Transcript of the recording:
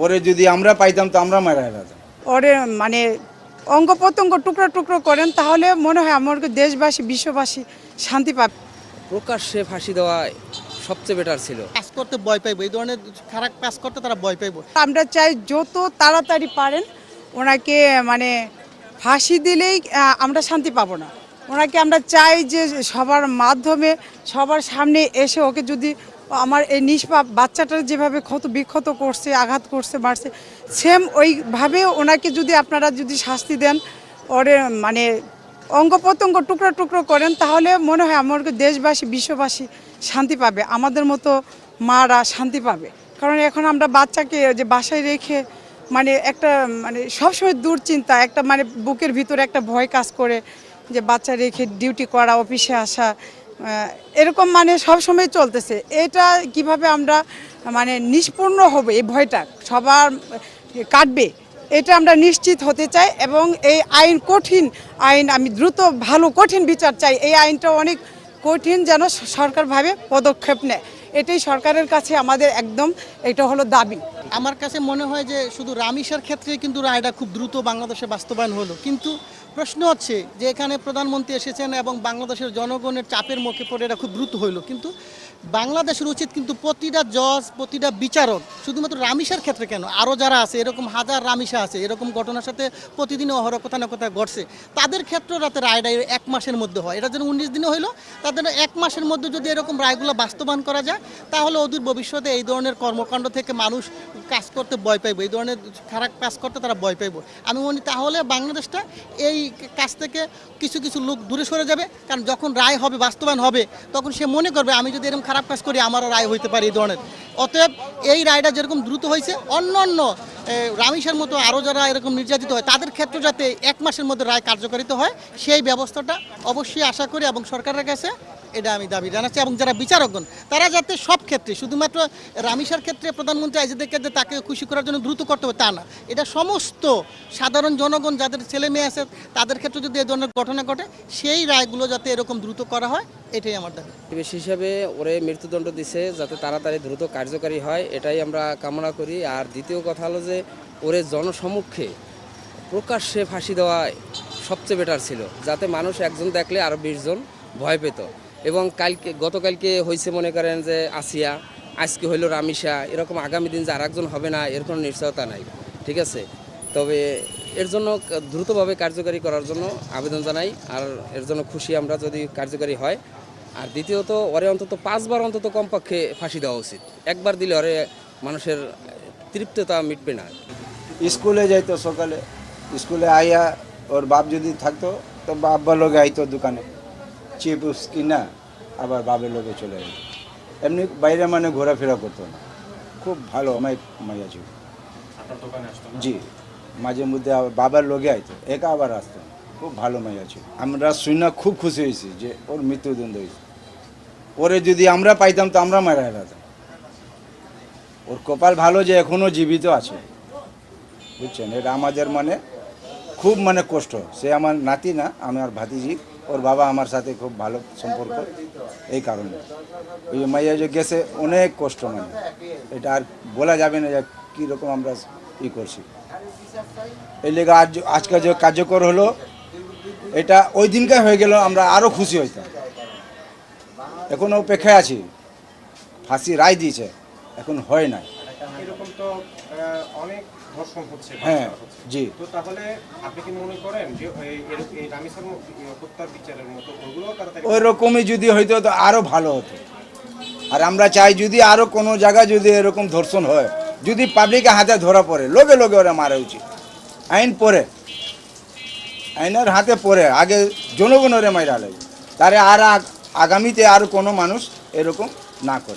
ওরে যদি আমরা পাইতাম তো আমরা মারা ফেলতাম। ওরে মানে অঙ্গ প্রত্যঙ্গ টুকরো টুকরো করেন, তাহলে মনে হয় আমার দেশবাসী বিশ্ববাসী শান্তি পাবে। প্রকাশ্যে ফাঁসি দেওয়া সবচেয়ে বেটার ছিল। কাজ করতে ভয় পাইবো, এই ধরনের খারাপ কাজ করতে তারা ভয় পাইবো। আমরা চাই যত তাড়াতাড়ি পারেন ওনাকে মানে ফাঁসি দিলেই আমরা শান্তি পাবো না। ওনাকে আমরা চাই যে সবার মাধ্যমে সবার সামনে এসে ওকে যদি আমার এই নিষ্পাপ বাচ্চাটার যেভাবে ক্ষত বিক্ষত করছে, আঘাত করছে, মারছে, সেম ওইভাবে ওনাকে যদি আপনারা যদি শাস্তি দেন, ওরে মানে অঙ্গ প্রত্যঙ্গ টুকরো টুকরো করেন, তাহলে মনে হয় আমার দেশবাসী বিশ্ববাসী শান্তি পাবে, আমাদের মতো মারা শান্তি পাবে। কারণ এখন আমরা বাচ্চাকে যে বাসায় রেখে মানে একটা মানে সবসময় দুশ্চিন্তা, একটা মানে বুকের ভিতরে একটা ভয় কাজ করে যে বাচ্চা রেখে ডিউটি করা, অফিসে আসা, এরকম মানে সবসময় চলতেছে। এটা কিভাবে আমরা মানে নিষ্পূর্ণ হবে, এই ভয়টা সবার কাটবে, এটা আমরা নিশ্চিত হতে চাই। এবং এই আইন কঠিন আইন, আমি দ্রুত ভালো কঠিন বিচার চাই। এই আইনটা অনেক কঠিন, যেন সরকারভাবে পদক্ষেপ নেয়, এটাই সরকারের কাছে আমাদের একদম এটা হলো দাবি। আমার কাছে মনে হয় যে শুধু রামিসার ক্ষেত্রে কিন্তু রায়টা খুব দ্রুত বাংলাদেশে বাস্তবায়ন হলো, কিন্তু প্রশ্ন হচ্ছে যে এখানে প্রধানমন্ত্রী এসেছেন এবং বাংলাদেশের জনগণের চাপের মুখে পড়ে এটা খুব দ্রুত হইলো। কিন্তু বাংলাদেশের উচিত কিন্তু প্রতিটা জজ, প্রতিটা বিচারক, শুধুমাত্র রামিসার ক্ষেত্রে কেন, আরও যারা আছে এরকম হাজার রামিসা আছে, এরকম ঘটনার সাথে প্রতিদিনই অহরহ কোথাও না কোথাও ঘটছে, তাদের ক্ষেত্রেও যাতে রায়টা 1 মাসের মধ্যে হয়। এটা যেন 19 দিনে হইলো, তাদের 1 মাসের মধ্যে যদি এরকম রায়গুলো বাস্তবায়ন করা যায়, তাহলে অদূর ভবিষ্যতে এই ধরনের কর্মকাণ্ড থেকে মানুষ কাজ করতে ভয় পাইবো, এই ধরনের খারাপ কাজ করতে তারা ভয় পাইবো। আমি মনে তাহলে বাংলাদেশটা এই কাজ থেকে কিছু কিছু লোক দূরে সরে যাবে, কারণ যখন রায় হবে, বাস্তবায়ন হবে, তখন সে মনে করবে আমি যদি এরকম খারাপ কাজ করি আমারও রায় হইতে পারে এই ধরনের। অতএব এই রায়টা যেরকম দ্রুত হয়েছে, অন্য অন্য রামিসার মতো আরও যারা এরকম নির্যাতিত হয় তাদের ক্ষেত্রে যাতে 1 মাসের মধ্যে রায় কার্যকারিত হয়, সেই ব্যবস্থাটা অবশ্যই আশা করি এবং সরকারের কাছে এটা আমি দাবি জানাচ্ছি। এবং যারা বিচারকগণ তারা যাতে সব ক্ষেত্রে, শুধুমাত্র রামিসার ক্ষেত্রে প্রধানমন্ত্রী আইজিদেরকে যে তাকে খুশি করার জন্য দ্রুত করতে হবে তা না, এটা সমস্ত সাধারণ জনগণ যাদের ছেলে মেয়ে আছে তাদের ক্ষেত্রে যদি এই ধরনের ঘটনা ঘটে, সেই রায়গুলো যাতে এরকম দ্রুত করা হয়, এটাই আমার দাবি। বেশি হিসাবে ওরে মৃত্যুদণ্ড দিছে যাতে তাড়াতাড়ি দ্রুত কার্যকারী হয়, এটাই আমরা কামনা করি। আর দ্বিতীয় কথা হলো যে ওরে জনসম্মুখে প্রকাশ্যে ফাঁসি দেওয়া সবচেয়ে বেটার ছিল, যাতে মানুষ একজন দেখলে আরও 20 জন ভয় পেত। এবং গতকালকে হয়েছে মনে করেন যে আসিয়া, আজকে হইল রামিসা, এরকম আগামী দিন যে আর একজন হবে না এর কোনো নিশ্চয়তা নাই, ঠিক আছে। তবে এর জন্য দ্রুতভাবে কার্যকারী করার জন্য আবেদন জানাই, আর এর জন্য খুশি আমরা যদি কার্যকারী হয়। আর দ্বিতীয়ত ওরে অন্তত 5 বার অন্তত কমপক্ষে ফাঁসি দেওয়া উচিত, একবার দিলে ওরে মানুষের তৃপ্ততা মিটবে না। স্কুলে যাইতো সকালে, স্কুলে আইয়া ওর বাপ যদি থাকতো তো বাবার লোকে আইতো দোকানে চিপস কিনা, আবার বাবের লোকে চলে যেত। এমনি বাইরে মানে ঘোরাফেরা করতো না, খুব ভালো মাইয়া ছিল। জি, মাঝে মধ্যে আবার বাবার লোকে আইতো, একা আবার আসতো না, খুব ভালো মাইয়া ছিল। আমরা শুনে খুব খুশি হয়েছি যে ওর মৃত্যুদণ্ড হয়েছে। ওরে যদি আমরা পাইতাম তো আমরা মারা ফেলতাম। ওর কপাল ভালো যে এখনও জীবিত আছে, বুঝছেন। এটা আমাদের মানে খুব মানে কষ্ট। সে আমার নাতি না, আমার ভাতিজি, ওর বাবা আমার সাথে খুব ভালো সম্পর্ক, এই কারণে ওই মাইয়া যে গেছে অনেক কষ্ট, মানে এটা আর বলা যাবে না যে কীরকম আমরা করছি। এই লেগে আজকে যে কার্যকর হলো, এটা ওই দিনকার হয়ে গেল, আমরা আরও খুশি হইতাম। এখনও অপেক্ষায় আছি, ফাঁসি রায় দিয়েছে, এখন হয় না। এরকম তো অনেক ধর্ষণ হচ্ছে। হ্যাঁ, জি। তো তাহলে আপনি কি মনে করেন যে এই রামিসার হত্যার বিচারের মতো ওগুলো তাড়াতাড়ি ওই রকমই যদি হইতো তো আরও ভালো হতো। আর আমরা চাই যদি আরও কোনো জায়গায় যদি এরকম ধর্ষণ হয়, যদি পাবলিকের হাতে ধরা পড়ে, লগে লগে ওরা মারা উচিত। আইন পরে, আইনের হাতে পড়ে, আগে জনগণের মাইরা লাগে, তারে আর আগামীতে আর কোনো মানুষ এরকম না করে।